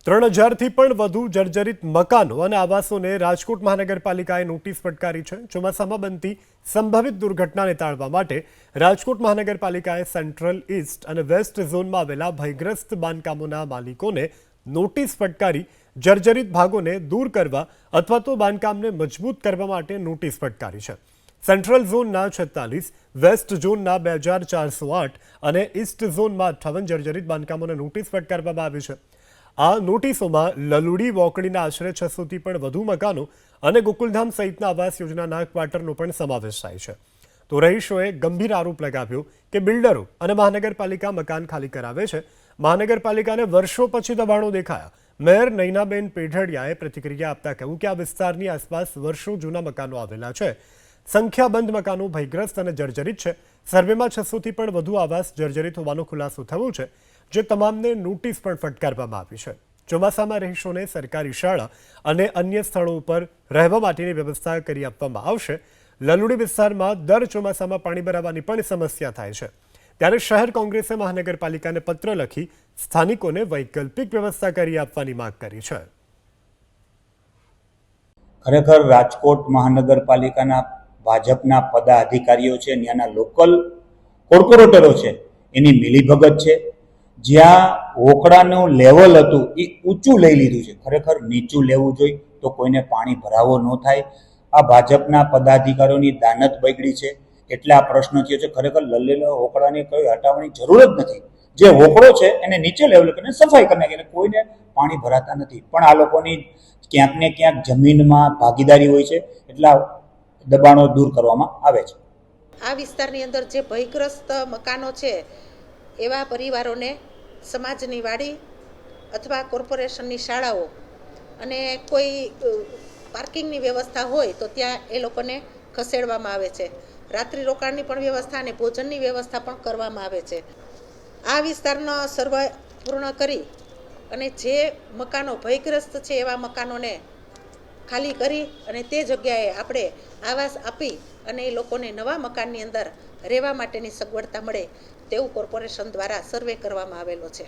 3000થી પણ વધુ જર્જરિત મકાનો અને આવાસોને રાજકોટ મહાનગરપાલિકાએ નોટિસ ફટકારી છે। ચોમાસામાં બનતી સંભવિત દુર્ઘટનાને ટાળવા માટે રાજકોટ મહાનગરપાલિકાએ સેન્ટ્રલ, ઈસ્ટ અને વેસ્ટ ઝોનમાં આવેલા ભયગ્રસ્ત બાંધકામોના માલિકોને નોટિસ ફટકારી જર્જરિત ભાગોને દૂર કરવા અથવા તો બાંધકામને મજબૂત કરવા માટે નોટિસ ફટકારી છે। સેન્ટ્રલ ઝોનના 46, વેસ્ટ ઝોનના 2408 અને ઈસ્ટ ઝોનમાં 58 જર્જરિત બાંધકામોને નોટિસ ફટકારવામાં આવી છે। આ નોટિસોમાં લલુડી વોકડીના આશરે 600થી પણ વધુ મકાનો અને ગોકુલધામ સહિતના આવાસ યોજનાના ક્વાર્ટરનો પણ સમાવેશ થાય છે। તો રહીશોએ ગંભીર આરોપ લગાવ્યો કે બિલ્ડરો અને મહાનગરપાલિકા મકાન ખાલી કરાવે છે। મહાનગરપાલિકાને વર્ષો પછી દબાણો દેખાયા। મેયર નૈનાબેન પેઢડિયાએ પ્રતિક્રિયા આપતા કહ્યું કે આ વિસ્તારની આસપાસ વર્ષો જૂના મકાનો આવેલા છે। સંખ્યાબંધ મકાનો ભયગ્રસ્ત અને જર્જરિત છે। સર્વેમાં 600થી પણ વધુ આવાસ જર્જરિત હોવાનો ખુલાસો થયો છે, જે તમામને નોટિસ પણ ફટકારવામાં આવી છે। ચોમાસામાં રહીશોને સરકારી શાળા અને અન્ય સ્થળો ઉપર રહેવા માટેની વ્યવસ્થા કરી આપવામાં આવશે। લલુડી વિસ્તારમાં દર ચોમાસામાં પાણી ભરાવાની પણ સમસ્યા થાય છે, ત્યારે શહેર કોંગ્રેસે મહાનગરપાલિકાને પત્ર લખી સ્થાનિકોને વૈકલ્પિક વ્યવસ્થા કરી આપવાની માંગ કરી છે। ખરેખર રાજકોટ મહાનગરપાલિકાના ભાજપના પદાધિકારીઓ છે, ત્યાંના લોકલ કોર્પોરેટરો છે, એની મિલીભગત છે। જ્યાં હોકળાનું લેવલ હતું એ ઊંચું લઈ લીધું છે। ખરેખર નીચું લેવું જોઈએ તો કોઈને પાણી ભરાવો ન થાય। આ ભાજપના પદાધિકારીઓની દાનત બગડી છે એટલે આ પ્રશ્ન થયો છે। ખરેખર લલેલા હોકળાની કોઈ હટાવવાની જરૂર જ નથી। જે હોકળો છે એને નીચે લેવલ કરીને સફાઈ કરી નાખી, કોઈને પાણી ભરાતા નથી। પણ આ લોકોની ક્યાંક ને ક્યાંક જમીનમાં ભાગીદારી હોય છે, એટલા દબાણો દૂર કરવામાં આવે છે। આ વિસ્તારની અંદર જે ભયગ્રસ્ત મકાનો છે એવા પરિવારોને સમાજની વાડી અથવા કોર્પોરેશનની શાળાઓ અને કોઈ પાર્કિંગની વ્યવસ્થા હોય તો ત્યાં એ લોકોને ખસેડવામાં આવે છે। રાત્રિ રોકાણની પણ વ્યવસ્થા અને ભોજનની વ્યવસ્થા પણ કરવામાં આવે છે। આ વિસ્તારનો સર્વે પૂર્ણ કરી અને જે મકાનો ભયગ્રસ્ત છે એવા મકાનોને ખાલી કરી અને તે જગ્યાએ આપણે આવાસ આપી અને એ લોકોને નવા મકાનની અંદર રહેવા માટેની સગવડતા મળે તેવું કોર્પોરેશન દ્વારા સર્વે કરવામાં આવેલો છે।